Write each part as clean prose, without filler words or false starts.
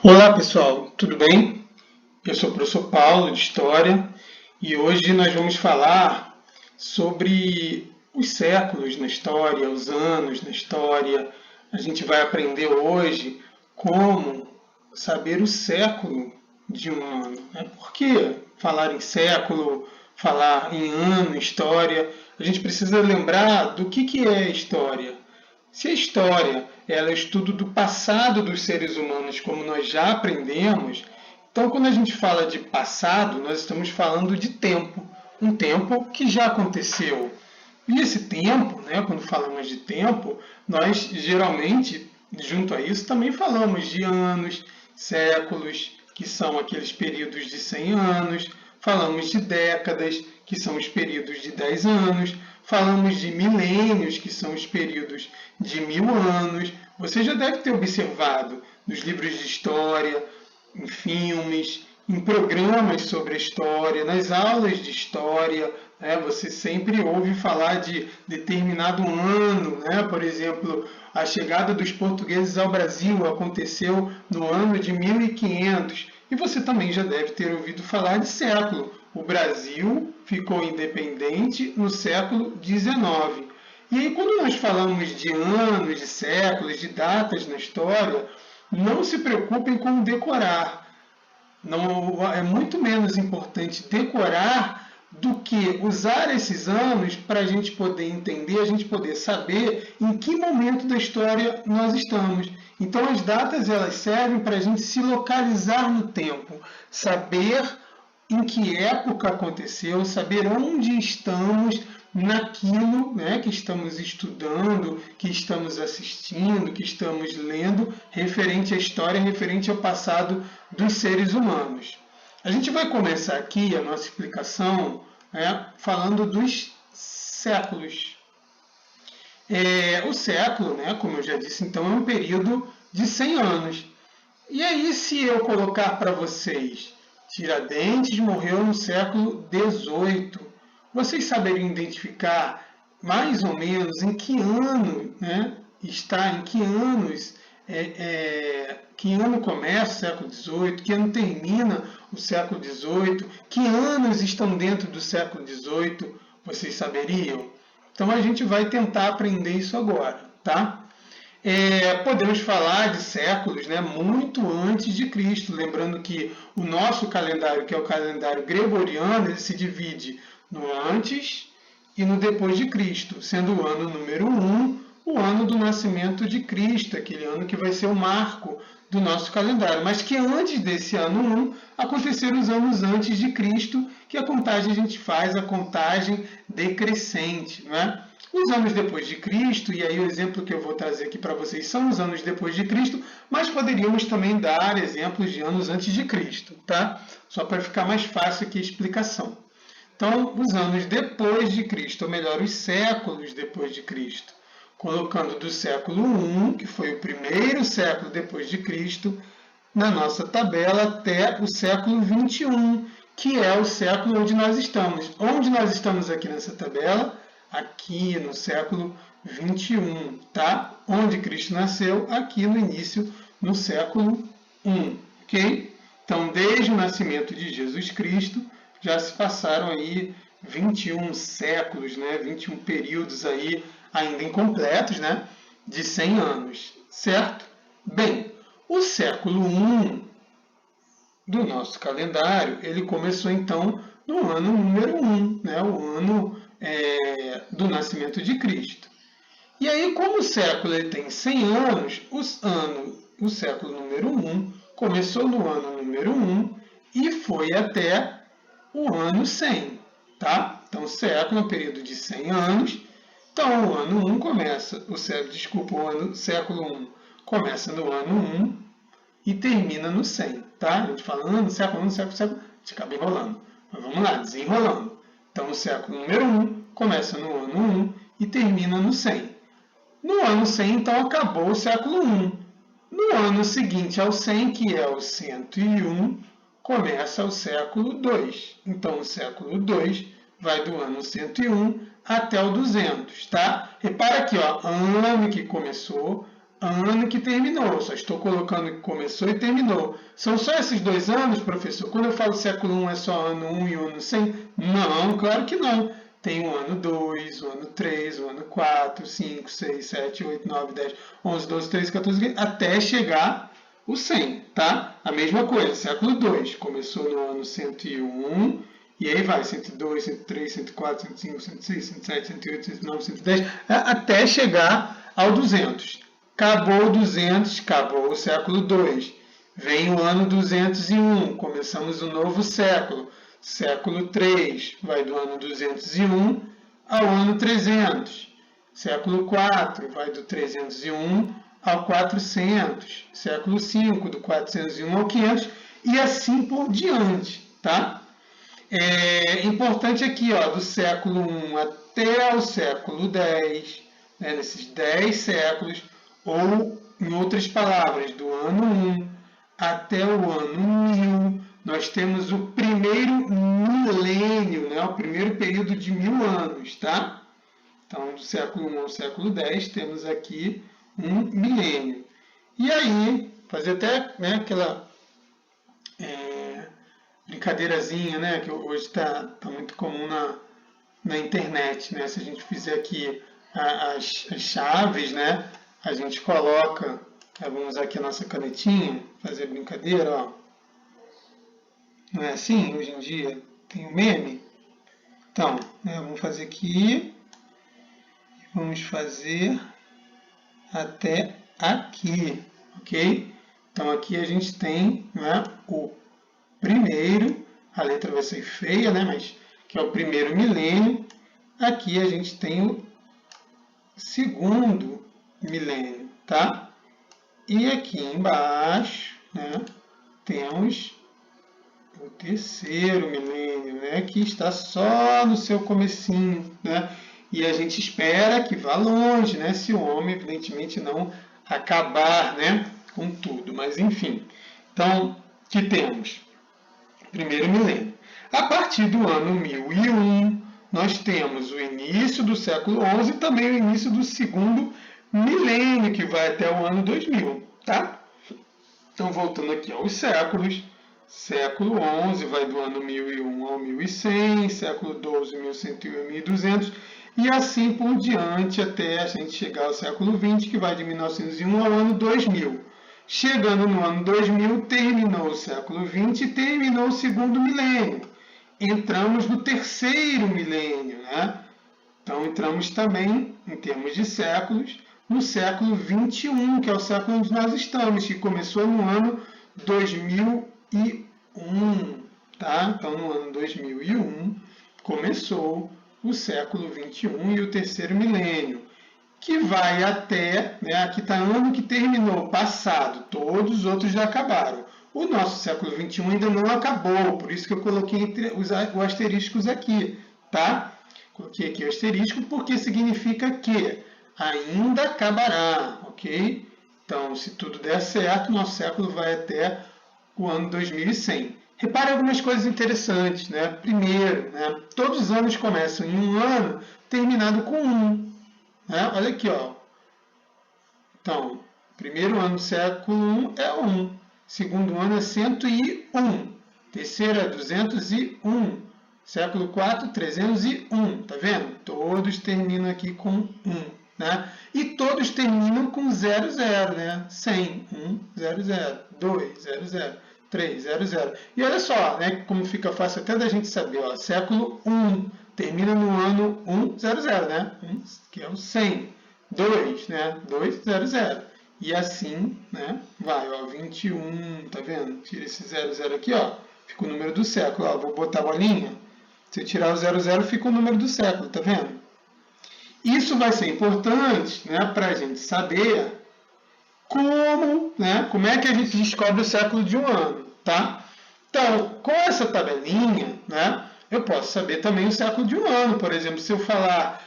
Olá pessoal, tudo bem? Eu sou o professor Paulo de História e hoje nós vamos falar sobre os séculos na história, os anos na história. A gente vai aprender hoje como saber o século de um ano. Por que falar em século, falar em ano, história? A gente precisa lembrar do que é história. Se a história ela é o estudo do passado dos seres humanos, como nós já aprendemos, então quando a gente fala de passado, nós estamos falando de tempo, um tempo que já aconteceu. E esse tempo, quando falamos de tempo, nós geralmente, junto a isso, também falamos de anos, séculos, que são aqueles períodos de 100 anos, falamos de décadas, que são os períodos de 10 anos, falamos de milênios, que são os períodos de 1000 anos. Você já deve ter observado nos livros de história, em filmes, em programas sobre a história, nas aulas de história, você sempre ouve falar de determinado ano, por exemplo, a chegada dos portugueses ao Brasil aconteceu no ano de 1500. E você também já deve ter ouvido falar de século. O Brasil ficou independente no século XIX. E aí, quando nós falamos de anos, de séculos, de datas na história, não se preocupem com decorar. Não, é muito menos importante decorar do que usar esses anos para a gente poder entender, a gente poder saber em que momento da história nós estamos. Então, as datas elas servem para a gente se localizar no tempo, saber em que época aconteceu, saber onde estamos naquilo que estamos estudando, que estamos assistindo, que estamos lendo, referente à história, referente ao passado dos seres humanos. A gente vai começar aqui a nossa explicação falando dos séculos. O século, como eu já disse, então, é um período de 100 anos. E aí, se eu colocar para vocês, Tiradentes morreu no século XVIII, vocês saberiam identificar mais ou menos em que ano está, em que anos, que ano começa o século XVIII, que ano termina o século XVIII, que anos estão dentro do século XVIII, vocês saberiam? Então a gente vai tentar aprender isso agora, tá? Podemos falar de séculos muito antes de Cristo, lembrando que o nosso calendário, que é o calendário gregoriano, ele se divide no antes e no depois de Cristo, sendo o ano número 1 o ano do nascimento de Cristo, aquele ano que vai ser o marco do nosso calendário, mas que antes desse ano 1 aconteceram os anos antes de Cristo, que a contagem a gente faz a contagem decrescente, Os anos depois de Cristo, e aí o exemplo que eu vou trazer aqui para vocês são os anos depois de Cristo, mas poderíamos também dar exemplos de anos antes de Cristo, tá? Só para ficar mais fácil aqui a explicação. Então, os anos depois de Cristo, ou melhor, os séculos depois de Cristo, colocando do século I, que foi o primeiro século depois de Cristo, na nossa tabela até o século XXI, que é o século onde nós estamos. Onde nós estamos aqui nessa tabela? Aqui no século XXI, tá? Onde Cristo nasceu, aqui no início, no século I, ok? Então, desde o nascimento de Jesus Cristo, já se passaram aí 21 séculos, 21 períodos aí ainda incompletos, de 100 anos, certo? Bem, o século I do nosso calendário, ele começou então no ano número 1, o ano do nascimento de Cristo. E aí, como o século ele tem 100 anos, o século número 1 começou no ano número 1 e foi até o ano 100, tá? Então, o século é um período de 100 anos. Então, o ano 1 começa, o século 1 começa no ano 1 e termina no 100, tá? A gente fala ano, século, século, a gente acaba enrolando. Mas vamos lá, desenrolando. Então, o século número 1 começa no ano 1 e termina no 100. No ano 100, então, acabou o século I. No ano seguinte ao 100, que é o 101, começa o século II. Então, o século II vai do ano 101 até o 200, tá? Repara aqui, ó, ano que começou, ano que terminou. Só estou colocando que começou e terminou. São só esses 2 anos, professor? Quando eu falo século 1 é só ano 1 e o ano 100? Não, claro que não. Tem o ano 2, o ano 3, o ano 4, 5, 6, 7, 8, 9, 10, 11, 12, 13, 14, 15, até chegar o 100, tá? A mesma coisa, século 2, começou no ano 101, e aí vai 102, 103, 104, 105, 106, 107, 108, 109, 110, até chegar ao 200. Acabou o 200, acabou o século 2. Vem o ano 201, começamos o novo século. Século 3 vai do ano 201 ao ano 300. Século 4 vai do 301 ao 400. Século 5 do 401 ao 500 e assim por diante, tá? É importante aqui, ó, do século 1 até o século 10, né, nesses 10 séculos, ou, em outras palavras, do ano 1 até o ano 1000, nós temos o primeiro milênio, né, o primeiro período de 1000 anos, tá? Então, do século 1 ao século 10, temos aqui um milênio. E aí, fazer até, né, aquela brincadeirazinha, né, que hoje está muito comum na internet, né? Se a gente fizer aqui as chaves, né, a gente coloca, vamos usar aqui a nossa canetinha, fazer brincadeira, ó. Não é assim hoje em dia? Tem o meme? Então, né, vamos fazer aqui, vamos fazer até aqui, ok? Então aqui a gente tem, né, o primeiro, a letra vai ser feia, né, mas que é o primeiro milênio. Aqui a gente tem o segundo milênio, tá? E aqui embaixo, né, temos o terceiro milênio, né, que está só no seu comecinho, né? E a gente espera que vá longe, né, se o homem evidentemente não acabar, né, com tudo. Mas enfim, então, que temos? Primeiro milênio. A partir do ano 1001, nós temos o início do século XI e também o início do segundo milênio, que vai até o ano 2000, tá? Então, voltando aqui aos séculos, século XI vai do ano 1001 ao 1100, século XII, 1101 a 1200, e assim por diante até a gente chegar ao século XX, que vai de 1901 ao ano 2000. Chegando no ano 2000, terminou o século XX e terminou o segundo milênio. Entramos no terceiro milênio, né? Então, entramos também, em termos de séculos, no século XXI, que é o século onde nós estamos, que começou no ano 2001, tá? Então, no ano 2001, começou o século XXI e o terceiro milênio, que vai até, né, aqui está ano que terminou, passado, todos os outros já acabaram. O nosso século XXI ainda não acabou, por isso que eu coloquei entre os asteriscos aqui, tá? Coloquei aqui o asterisco porque significa que ainda acabará, ok? Então, se tudo der certo, nosso século vai até o ano 2100. Repare algumas coisas interessantes, né? Primeiro, né, todos os anos começam em um ano terminado com 1. Né? Olha aqui, ó. Então, primeiro ano do século 1 é 1. Segundo ano é 101. Terceiro é 201. Século 4, 301. Tá vendo? Todos terminam aqui com 1. Né? E todos terminam com 00, né? 100, 1, 00, 2, 00, 3, 00. E olha só, né, como fica fácil até da gente saber, ó, século 1 termina no ano 100, né? 1, que é o 100. 2, né? 200. E assim, né? Vai, ó, 21, tá vendo? Tira esse 00 aqui, ó, fica o número do século. Ó, vou botar a bolinha. Se eu tirar o 00, fica o número do século, tá vendo? Isso vai ser importante, né, para a gente saber como é que a gente descobre o século de um ano, tá? Então, com essa tabelinha, né, eu posso saber também o século de um ano. Por exemplo, se eu falar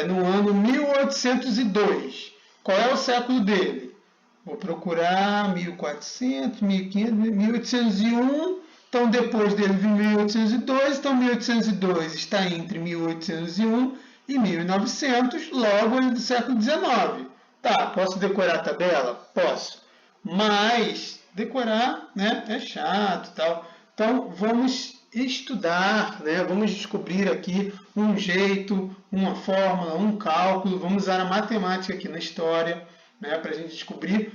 no ano 1802, qual é o século dele? Vou procurar 1400, 1500, 1801. Então, depois dele vem 1802. Então, 1802 está entre 1801 e 1900, logo ele é do século XIX. Tá, posso decorar a tabela? Posso. Mas decorar, né, é chato e tal. Então, vamos estudar, né? Vamos descobrir aqui um jeito, uma fórmula, um cálculo. Vamos usar a matemática aqui na história, né, para a gente descobrir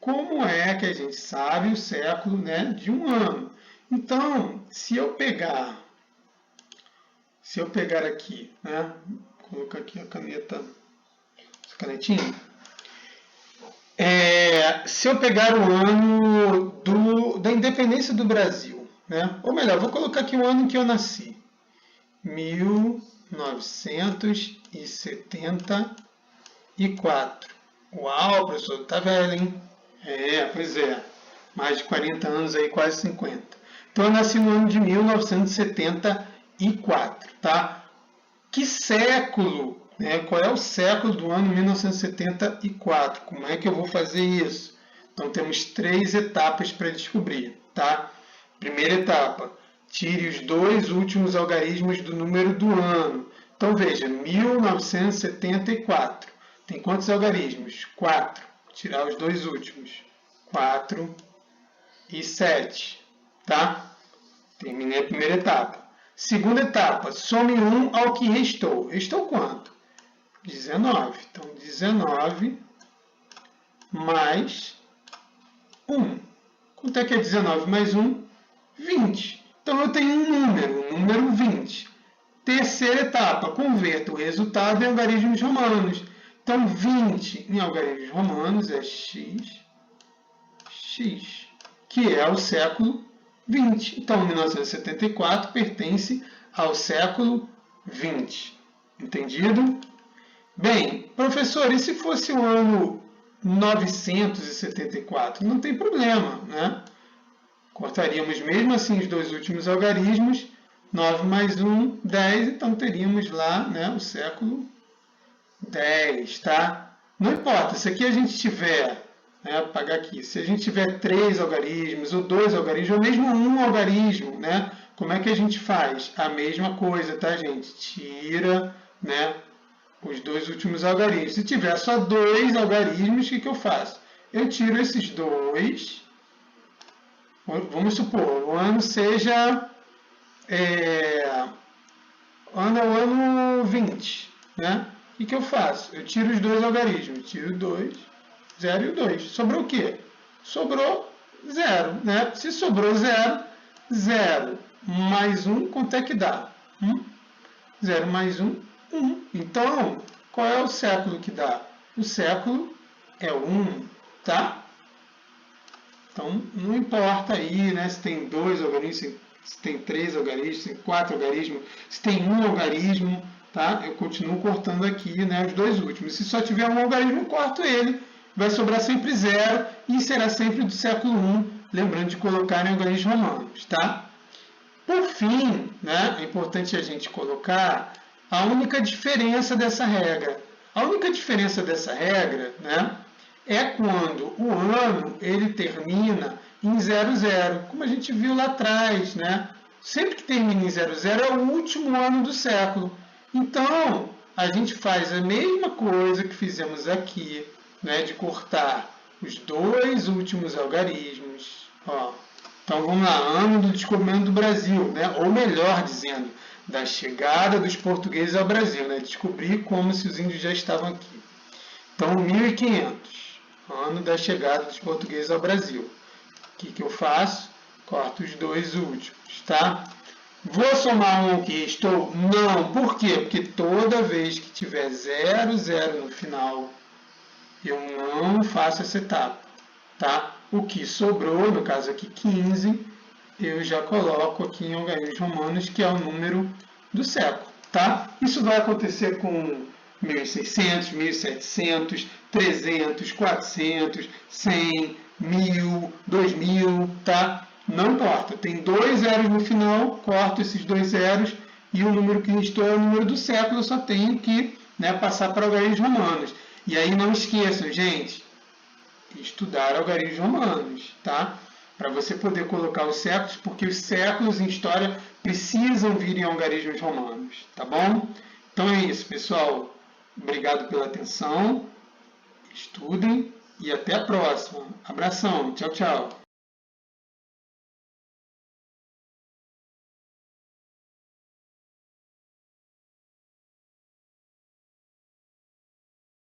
como é que a gente sabe o século, né, de um ano. Então, se eu pegar aqui, né, vou colocar aqui a caneta, essa canetinha. Se eu pegar o ano da independência do Brasil, né? Ou melhor, vou colocar aqui o ano que eu nasci, 1974. Uau, professor, tá velho, hein? Pois é, mais de 40 anos aí, quase 50. Então eu nasci no ano de 1974, tá? Que século? Né? Qual é o século do ano 1974? Como é que eu vou fazer isso? Então temos 3 etapas para descobrir, tá? Primeira etapa, tire os 2 últimos algarismos do número do ano. Então veja, 1974. Tem quantos algarismos? 4. Tirar os 2 últimos. 4 e 7, tá? Terminei a primeira etapa. Segunda etapa, some 1 ao que restou. Restou quanto? 19. Então, 19 mais 1. Quanto é que é 19 mais 1? 20. Então, eu tenho um número 20. Terceira etapa, converta o resultado em algarismos romanos. Então, 20 em algarismos romanos é x, que é o século 20. Então, 1974 pertence ao século 20. Entendido? Bem, professor, e se fosse o ano 974? Não tem problema, né? Cortaríamos mesmo assim os 2 últimos algarismos, 9 mais 1, 10, então teríamos lá, né, o século 10, tá? Não importa, se aqui a gente tiver, né, vou apagar aqui, se a gente tiver 3 algarismos, ou 2 algarismos, ou mesmo um algarismo, né, como é que a gente faz? A mesma coisa, tá, gente? Tira, né, os 2 últimos algarismos. Se tiver só 2 algarismos, o que eu faço? Eu tiro esses 2, vamos supor, o ano seja o ano 20, né? O que eu faço? Eu tiro os 2 algarismos, tiro 2, 0 e o 2. Sobrou o quê? Sobrou 0, né? Se sobrou 0, 0 mais 1, quanto é que dá? 0 mais 1, 1. Então, qual é o século que dá? O século é o 1, tá? Então, não importa aí, né, se tem 2 algarismos, se tem 3 algarismos, se tem 4 algarismos, se tem um algarismo, tá? Eu continuo cortando aqui, né, os 2 últimos. Se só tiver um algarismo, eu corto ele. Vai sobrar sempre 0 e será sempre do século 1, lembrando de colocar em algarismos romanos, tá? Por fim, né, é importante a gente colocar a única diferença dessa regra. A única diferença dessa regra, né, é quando o ano ele termina em 00, como a gente viu lá atrás, né? Sempre que termina em 00 é o último ano do século. Então, a gente faz a mesma coisa que fizemos aqui, né, de cortar os 2 últimos algarismos. Ó. Então, vamos lá, ano do descobrimento do Brasil, né? Ou melhor dizendo, da chegada dos portugueses ao Brasil, né? Descobrir como se os índios já estavam aqui. Então, 1500. Ano da chegada dos portugueses ao Brasil. O que eu faço? Corto os 2 últimos, tá? Vou somar um que restou? Não. Por quê? Porque toda vez que tiver 0, 0 no final, eu não faço essa etapa, tá? O que sobrou, no caso aqui 15, eu já coloco aqui em algarismos romanos, que é o número do século, tá? Isso vai acontecer com 1600, 1700, 300, 400, 100, 1000, 2000, tá? Não importa. Tem 2 zeros no final, corto esses 2 zeros e o número que restou é o número do século, eu só tenho que, né, passar para algarismos romanos. E aí não esqueçam, gente, estudar algarismos romanos, tá? Para você poder colocar os séculos, porque os séculos em história precisam vir em algarismos romanos, tá bom? Então é isso, pessoal. Obrigado pela atenção estudem e até a próxima. Abração, tchau, tchau.